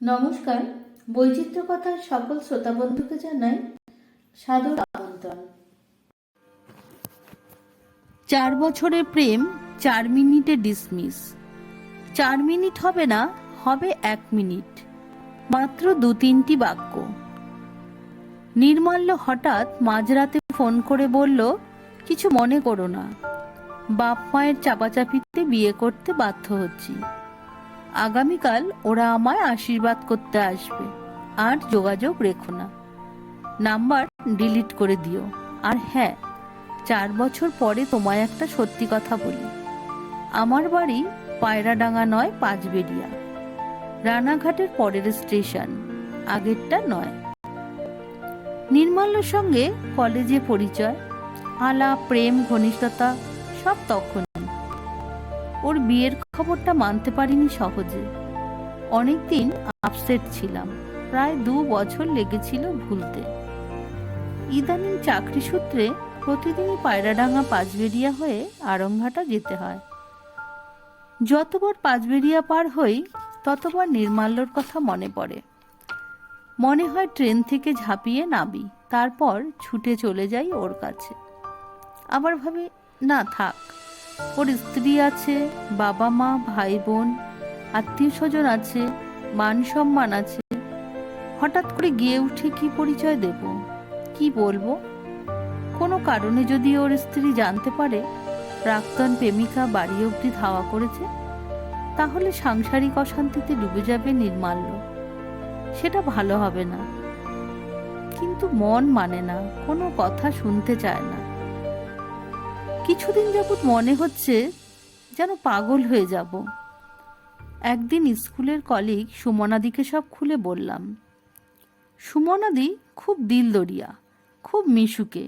নমস্কার। বৈচিত্র্য কথার সকল শ্রোতা বন্ধুকে জানাই সাদর আমন্ত্রণ। 4 বছরের প্রেম 4 মিনিটে ডিসমিস। 4 মিনিট হবে না, হবে 1 মিনিট, মাত্র 2-3টি বাক্য। নির্মাল্য হঠাৎ মাঝরাতে ফোন করে বলল, কিছু মনে করো না, বাপ মায়ের চাপাচাপিতে বিয়ে করতে বাধ্য হচ্ছি। আগামীকাল ওরা আমায় আশীর্বাদ করতে আসবে, আর যোগাযোগ রেখো না, নাম্বার ডিলিট করে দিও। আর হ্যাঁ, 4 বছর পরে তোমায় একটা সত্যি কথা বলি, আমার বাড়ি পায়রাডাঙ্গা নয়, পাঁচবেড়িয়া, রানাঘাটের পরের স্টেশন, আগেরটা নয়। নির্মাল্যর সঙ্গে কলেজে পরিচয়, আলাপ, প্রেম, ঘনিষ্ঠতা সব তখনই। ওর বিয়ের খবরটা মানতে পারিনি সহজে। অনেকদিন আপসেট ছিলাম, প্রায় 2 বছর লেগেছিল ভুলতে। ইদানিং চাকরি সূত্রে প্রতিদিনই পায়রাডাঙ্গা পাঁচবেড়িয়া হয়ে আরংঘাটা যেতে হয়। যতবার পাঁচবেড়িয়া পার হই ততবার নির্মাল্যর কথা মনে পড়ে। মনে হয় ট্রেন থেকে ঝাঁপিয়ে নামি, তারপর ছুটে চলে যাই ওর কাছে। আবার ভাবি, না থাক, ওর স্ত্রী আছে, বাবা মা, ভাই বোন, আত্মীয় স্বজন আছে, মান সম্মান আছে। হঠাৎ করে গিয়ে উঠে কি পরিচয় দেব, কি বলবো? কোনো কারণে যদি ওর স্ত্রী জানতে পারে প্রাক্তন প্রেমিকা বাড়ি অবধি ধাওয়া করেছে, তাহলে সাংসারিক অশান্তিতে ডুবে যাবে নির্মাল্য। সেটা ভালো হবে না। কিন্তু মন মানে না, কোনো কথা শুনতে চায় না। কিছুদিন যাবৎ মনে হচ্ছে যেন পাগল হয়ে যাব। একদিন স্কুলের কলিগ সুমনাদিকে সব খুলে বললাম। সুমনাদি খুব দিলদরিয়া, খুব মিশুকে,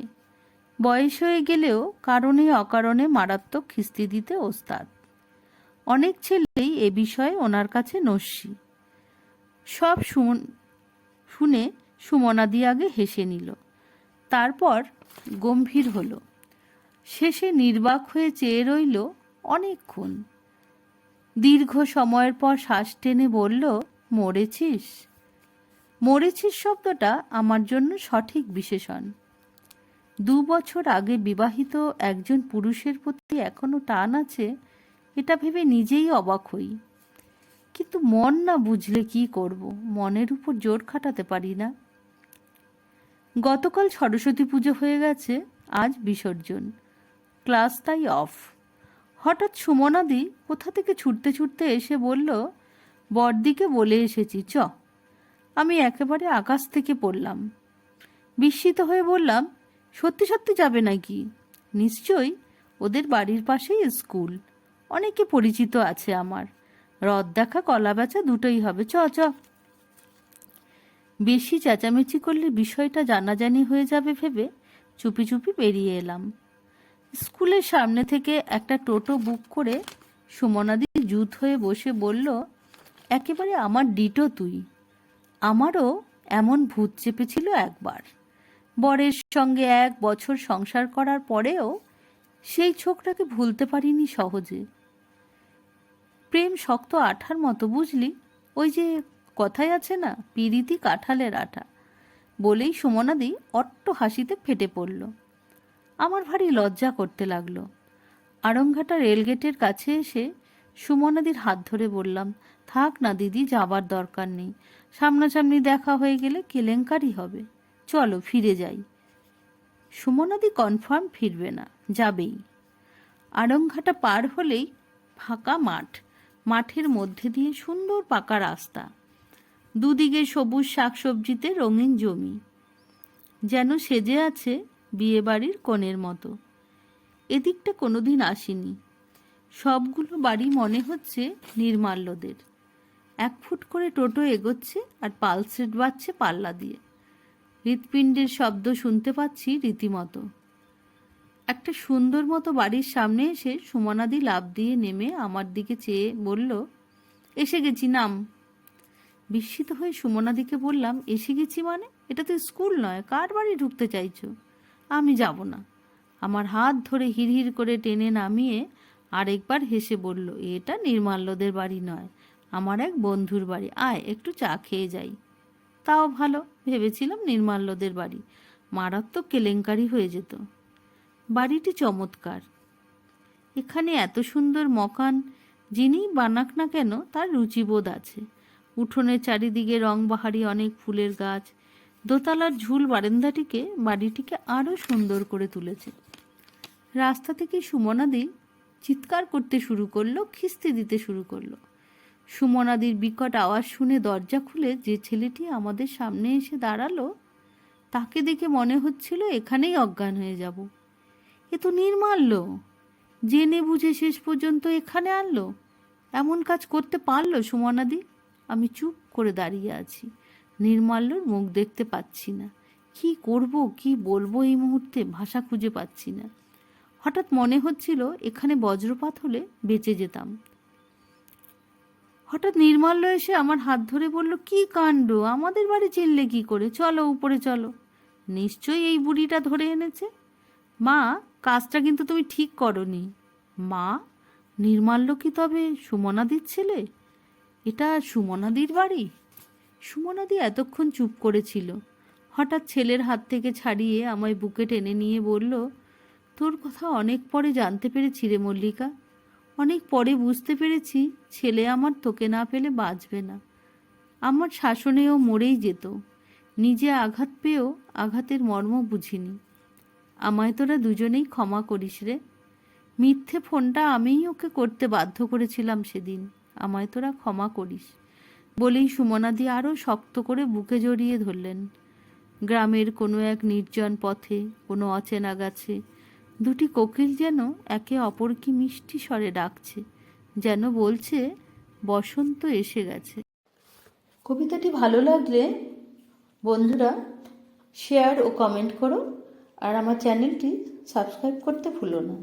বয়স হয়ে গেলেও কারণে অকারণে মারাত্মক খিস্তি দিতে ওস্তাদ। অনেক ছেলেই এ বিষয়ে ওনার কাছে নস্যি। সব শুনে সুমনাদি আগে হেসে নিল, তারপর গম্ভীর হলো। শেষে নির্বাক হয়ে চেয়ে রইল অনেকক্ষণ। দীর্ঘ সময়ের পর শ্বাস টেনে বলল, মরেছিস? মরেছিস শব্দটা আমার জন্য সঠিক বিশেষণ। 2 বছর আগে বিবাহিত একজন পুরুষের প্রতি এখনো টান আছে, এটা ভেবে নিজেই অবাক হই। কিন্তু মন না বুঝলে কি করব, মনের উপর জোর খাটাতে পারি না। গতকাল সরস্বতী পুজো হয়ে গেছে, আজ বিসর্জন, ক্লাস তাই অফ। হঠাৎ সুমনাদি কোথা থেকে ছুটতে ছুটতে এসে বলল, বড়দিকে বলে এসেছি, চ। আমি একেবারে আকাশ থেকে পড়লাম। বিস্মিত হয়ে বললাম, সত্যি সত্যি যাবে নাকি? নিশ্চয়ই, ওদের বাড়ির পাশেই স্কুল, অনেকে পরিচিত আছে আমার, রথ দেখা কলা বেচা দুটোই হবে, চ চ। বেশি চেঁচামেচি করলে বিষয়টা জানাজানি হয়ে যাবে ভেবে চুপি চুপি বেরিয়ে এলাম। স্কুলের সামনে থেকে একটা টোটো বুক করে সুমনাদি জুত হয়ে বসে বলল, একেবারে আমার ডিটো তুই। আমারও এমন ভূত চেপেছিল একবার। বরের সঙ্গে 1 বছর সংসার করার পরেও সেই ছোকরাকে ভুলতে পারিনি সহজে। প্রেম শক্ত আঠার মতো, বুঝলি? ওই যে কথাই আছে না, পিরিতি কাঁঠালের আঠা। বলেই সুমনাদি অট্ট হাসিতে ফেটে পড়ল। আমার ভারী লজ্জা করতে লাগলো। আরংঘাটা রেলগেটের কাছে এসে সুমনাদির হাত ধরে বললাম, থাক না দিদি, যাবার দরকার নেই, সামনাসামনি দেখা হয়ে গেলে কেলেঙ্কারি হবে, চলো ফিরে যাই। সুমনাদি কনফার্ম ফিরবে না, যাবেই। আরংঘাটা পার হলেই ফাঁকা মাঠ, মাঠের মধ্যে দিয়ে সুন্দর পাকা রাস্তা, দুদিকে সবুজ শাকসবজিতে রঙিন জমি, যেন সেজে আছে বিয়েবাড়ির কোণের মতো। এদিকটা কোনোদিন আসিনি। সবগুলো বাড়ি মনে হচ্ছে নির্মাল্যদের। 1 ফুট করে টোটো এগোচ্ছে আর পালসেট বাজছে পাল্লা দিয়ে। হৃৎপিণ্ডের শব্দ শুনতে পাচ্ছি রীতিমতো। একটা সুন্দর মতো বাড়ির সামনে এসে সুমনাদি লাফ দিয়ে নেমে আমার দিকে চেয়ে বলল, এসে গেছি, নাম। বিস্মিত হয়ে সুমনাদিকে বললাম, এসে গেছি মানে? এটা তো স্কুল নয়, কার বাড়ি ঢুকতে চাইছো? আমি যাব না। আমার হাত ধরে হিড়হিড় করে টেনে নামিয়ে আরেকবার হেসে বলল, এটা নির্মাল্যদের বাড়ি নয়, আমার এক বন্ধুর বাড়ি, আয় একটু চা খেয়ে যাই। তাও ভালো, ভেবেছিলাম নির্মাল্যদের বাড়ি, মারাত্মক কেলেঙ্কারি হয়ে যেত। বাড়িটি চমৎকার। এখানে এত সুন্দর মকান যিনিই বানাক না কেন তার রুচিবোধ আছে। উঠোনের চারিদিকে রংবাহারি অনেক ফুলের গাছ দোতলার ঝুল বারান্দাটিকে বাড়িটিকে আরও সুন্দর করে তুলেছে। রাস্তা থেকে সুমনাদি চিৎকার করতে শুরু করলো, খিস্তি দিতে শুরু করলো। সুমনাদির বিকট আওয়াজ শুনে দরজা খুলে যে ছেলেটি আমাদের সামনে এসে দাঁড়ালো তাকে দেখে মনে হচ্ছিল এখানেই অজ্ঞান হয়ে যাব। এ তো নির্মাল্য, জেনে বুঝে শেষ পর্যন্ত এখানে আনলো। এমন কাজ করতে পারলো সুমনাদি? আমি চুপ করে দাঁড়িয়ে আছি, নির্মাল্যর মুখ দেখতে পাচ্ছি না। কি করব, কি বলবো এই মুহূর্তে ভাষা খুঁজে পাচ্ছি না। হঠাৎ মনে হচ্ছিল এখানে বজ্রপাত হলে বেঁচে যেতাম। হঠাৎ নির্মাল্য এসে আমার হাত ধরে বলল, কি কাণ্ড, আমাদের বাড়ি চিনলে কি করে? চলো উপরে চলো। নিশ্চয়ই এই বুড়িটা ধরে এনেছে। মা, কাজটা কিন্তু তুমি ঠিক করনি। মা, নির্মাল্য কি তবে সুমনাদির ছেলে? এটা সুমনাদির বাড়ি? সুমনাদি এতক্ষণ চুপ করেছিল, হঠাৎ ছেলের হাত থেকে ছাড়িয়ে আমায় বুকে টেনে নিয়ে বলল, তোর কথা অনেক পরে জানতে পেরেছি রে মল্লিকা। অনেক পরে বুঝতে পেরেছি ছেলে আমার তোকে না পেলে বাঁচবে না। আমার শাসনেও মরেই যেত। নিজে আঘাত পেয়েও আঘাতের মর্ম বুঝিনি। আমায় তোরা দুজনেই ক্ষমা করিস রে। মিথ্যে ফোনটা আমিই ওকে করতে বাধ্য করেছিলাম সেদিন, আমায় তোরা ক্ষমা করিস। বলেই সুমনাদি আরও শক্ত করে বুকে জড়িয়ে ধরলেন। গ্রামের কোনো এক নির্জন পথে কোনো অচেনা গাছে দুটি কোকিল যেন একে অপর কি মিষ্টি স্বরে ডাকছে, যেন বলছে বসন্ত এসে গেছে। কবিতাটি ভালো লাগলে বন্ধুরা শেয়ার ও কমেন্ট করো, আর আমার চ্যানেলটি সাবস্ক্রাইব করতে ভুলো না।